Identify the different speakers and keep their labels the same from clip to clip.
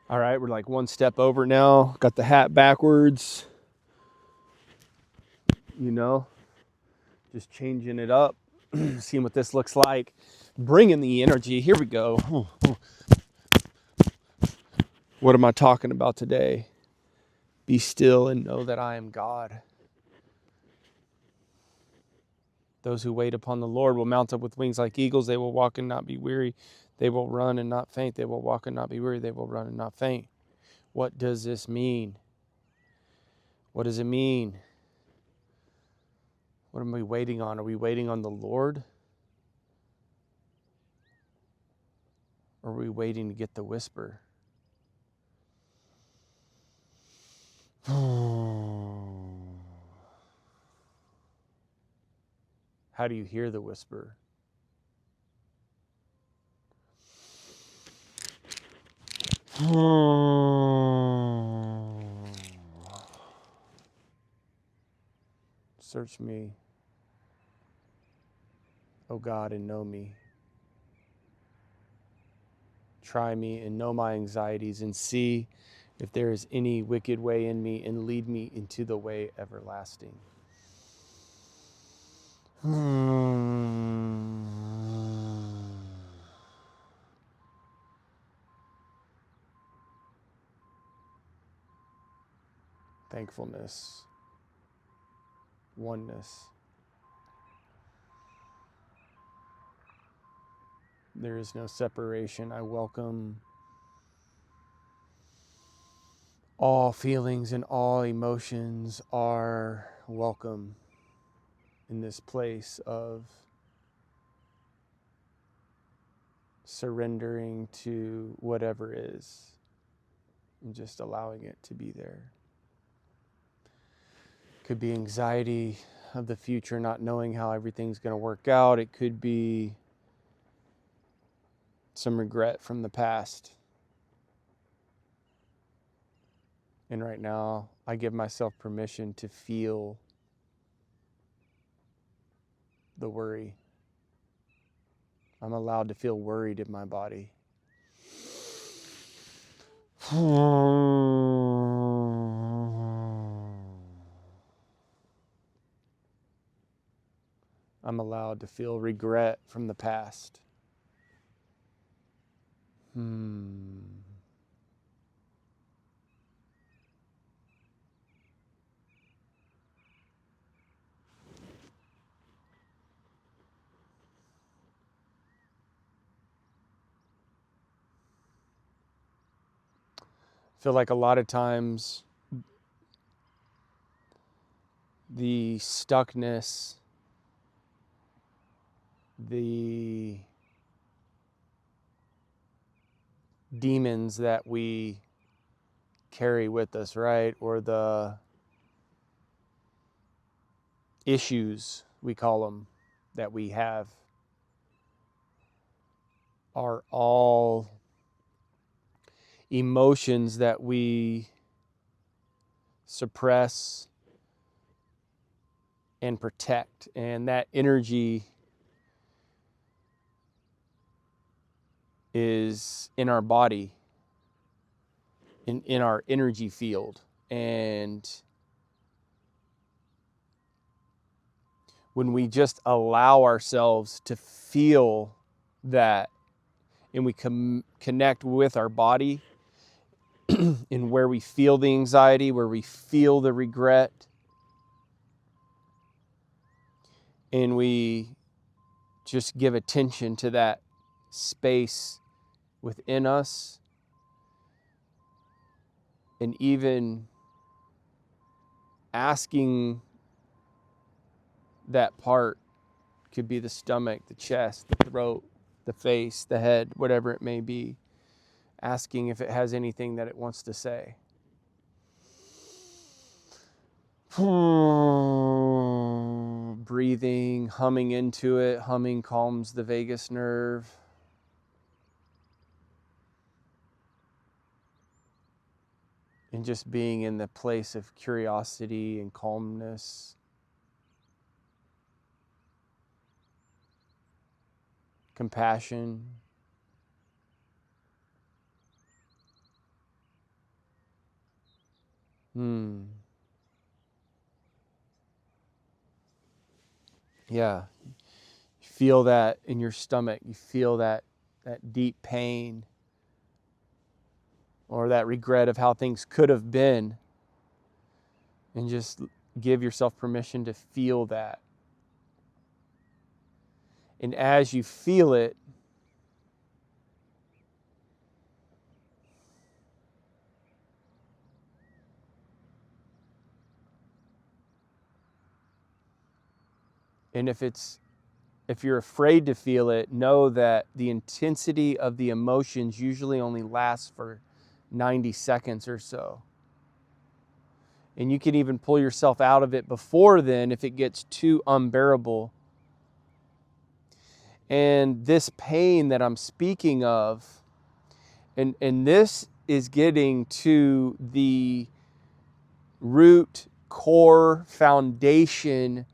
Speaker 1: All right, we're like one step over now. Got the hat backwards, just changing it up, seeing what this looks like. Bringing the energy. Here we go. What am I talking about today? Be still and know that I am God. Those who wait upon the Lord will mount up with wings like eagles. They will walk and not be weary. They will run and not faint. They will walk and not be weary. They will run and not faint. What does this mean? What does it mean? What are we waiting on? Are we waiting on the Lord? Or are we waiting to get the whisper? How do you hear the whisper? Search me, O God, and know me. Try me and know my anxieties, and see if there is any wicked way in me, and lead me into the way everlasting. Thankfulness, oneness. There is no separation. I welcome all feelings and all emotions are welcome in this place of surrendering to whatever is and just allowing it to be there. Could be anxiety of the future, not knowing how everything's going to work out. It could be some regret from the past. And right now, I give myself permission to feel the worry. I'm allowed to feel worried in my body. I'm allowed to feel regret from the past. I feel like a lot of times the stuckness, the demons that we carry with us, right? Or the issues, we call them, that we have are all emotions that we suppress and protect. And that energy is in our body, in our energy field. And when we just allow ourselves to feel that, and we connect with our body in where we feel the anxiety, where we feel the regret, and we just give attention to that space within us, and even asking that part, could be the stomach, the chest, the throat, the face, the head, whatever it may be, asking if it has anything that it wants to say. Breathing, humming into it. Humming calms the vagus nerve. And just being in the place of curiosity and calmness. Compassion. Yeah. You feel that in your stomach. You feel that deep pain or that regret of how things could have been. And just give yourself permission to feel that. And as you feel it, and if you're afraid to feel it, know that the intensity of the emotions usually only lasts for 90 seconds or so. And you can even pull yourself out of it before then if it gets too unbearable. And this pain that I'm speaking of, and this is getting to the root, core, foundation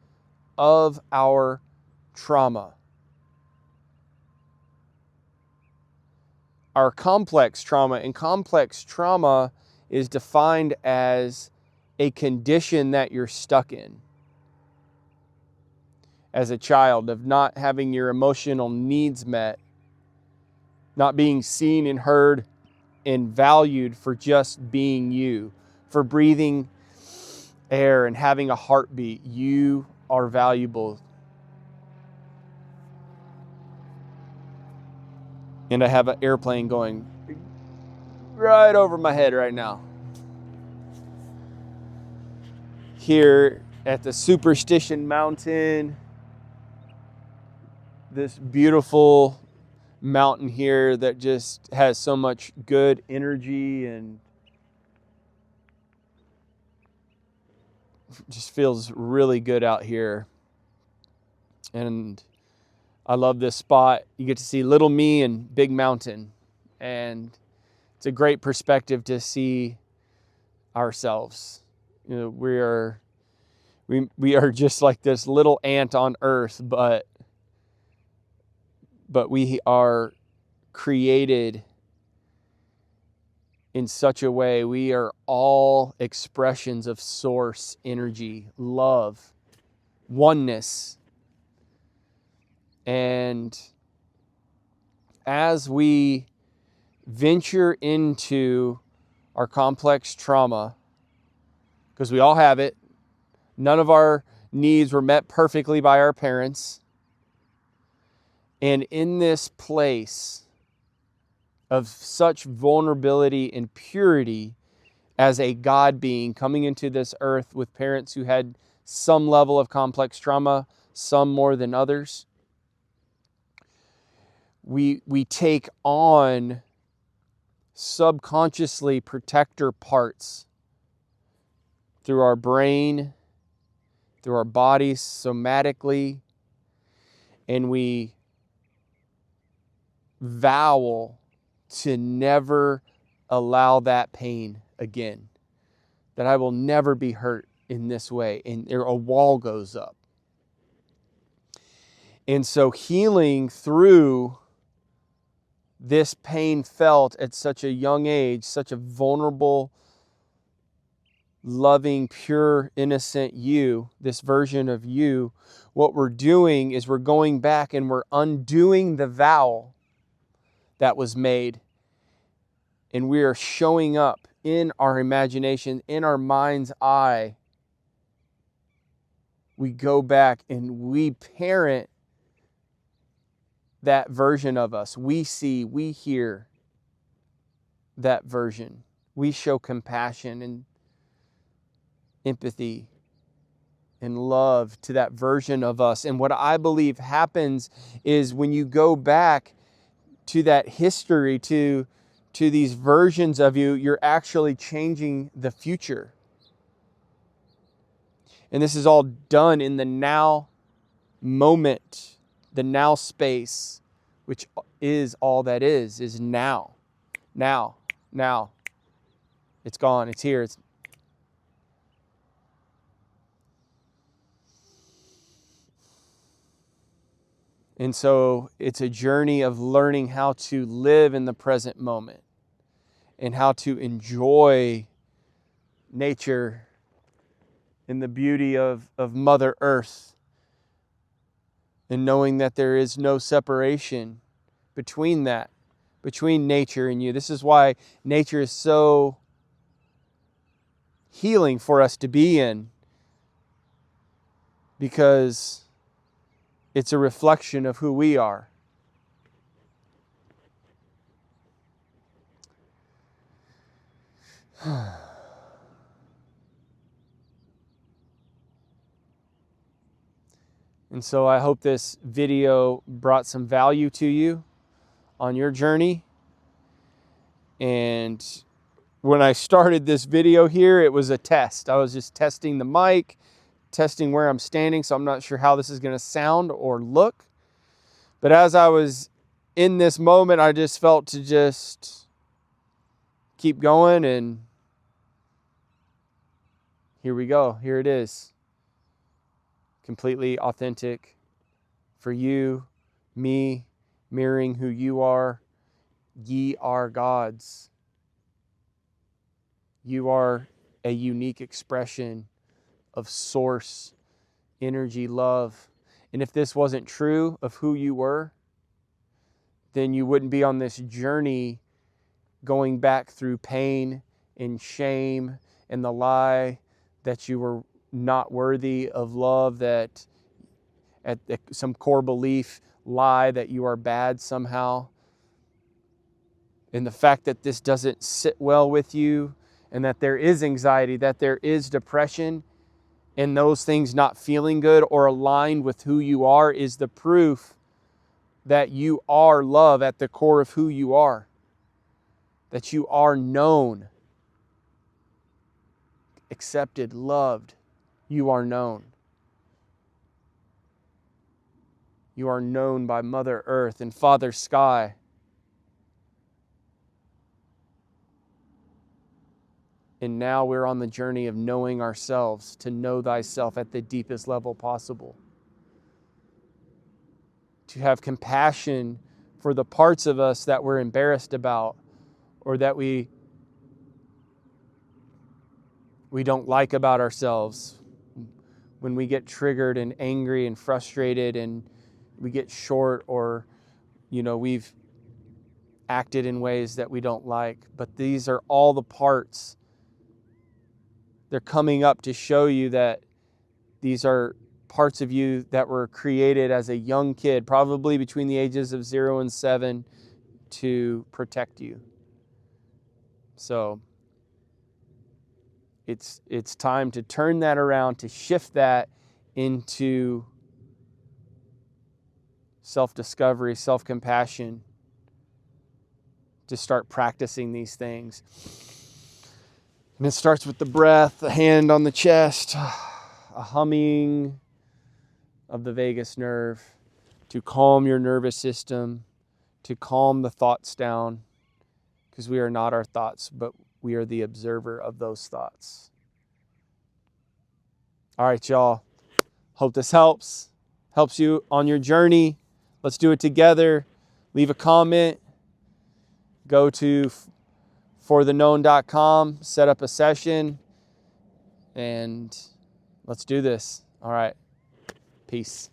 Speaker 1: of our trauma. Our complex trauma, and complex trauma is defined as a condition that you're stuck in as a child, of not having your emotional needs met, not being seen and heard and valued for just being you, for breathing air and having a heartbeat. You are valuable. And I have an airplane going right over my head right now. Here at the Superstition Mountain, this beautiful mountain here that just has so much good energy and just feels really good out here. And I love this spot. You get to see little me and big mountain, and it's a great perspective to see ourselves. You know, we are just like this little ant on earth, but we are created in such a way. We are all expressions of source energy, love, oneness. And as we venture into our complex trauma, because we all have it, none of our needs were met perfectly by our parents. And in this place of such vulnerability and purity, as a God being coming into this earth with parents who had some level of complex trauma, some more than others, we take on subconsciously protector parts through our brain, through our bodies, somatically, and we vow to never allow that pain again, that I will never be hurt in this way, and a wall goes up. And so healing through this pain felt at such a young age, such a vulnerable, loving, pure, innocent you, this version of you, what we're doing is we're going back and we're undoing the vow that was made. And we are showing up in our imagination, in our mind's eye. We go back and we parent that version of us. We see, we hear that version. We show compassion and empathy and love to that version of us. And what I believe happens is when you go back to that history, to these versions of you, you're actually changing the future. And this is all done in the now moment, the now space, which is all that is now. Now. It's gone, it's here. And so it's a journey of learning how to live in the present moment and how to enjoy nature, in the beauty of Mother Earth, and knowing that there is no separation between that, between nature and you. This is why nature is so healing for us to be in, because it's a reflection of who we are. And so I hope this video brought some value to you on your journey. And when I started this video here, it was a test. I was just testing the mic, testing where I'm standing, so I'm not sure how this is going to sound or look. But as I was in this moment, I just felt to just keep going, and here we go. Here it is. Completely authentic for you, me, mirroring who you are. Ye are gods. You are a unique expression of source, energy, love. And if this wasn't true of who you were, then you wouldn't be on this journey going back through pain and shame and the lie that you were not worthy of love, that at some core belief lie that you are bad somehow. And the fact that this doesn't sit well with you, and that there is anxiety, that there is depression, and those things not feeling good or aligned with who you are, is the proof that you are love at the core of who you are. That you are known, accepted, loved. You are known. You are known by Mother Earth and Father Sky. And now we're on the journey of knowing ourselves, to know thyself at the deepest level possible. To have compassion for the parts of us that we're embarrassed about, or that we don't like about ourselves. When we get triggered and angry and frustrated, and we get short, or we've acted in ways that we don't like. But these are all the parts. They're coming up to show you that these are parts of you that were created as a young kid, probably between the ages of 0 and 7, to protect you. So it's time to turn that around, to shift that into self-discovery, self-compassion, to start practicing these things. And it starts with the breath, the hand on the chest, a humming of the vagus nerve to calm your nervous system, to calm the thoughts down, because we are not our thoughts, but we are the observer of those thoughts. All right, y'all. Hope this helps you on your journey. Let's do it together. Leave a comment. Go to fortheknown.com, set up a session, and let's do this. All right. Peace.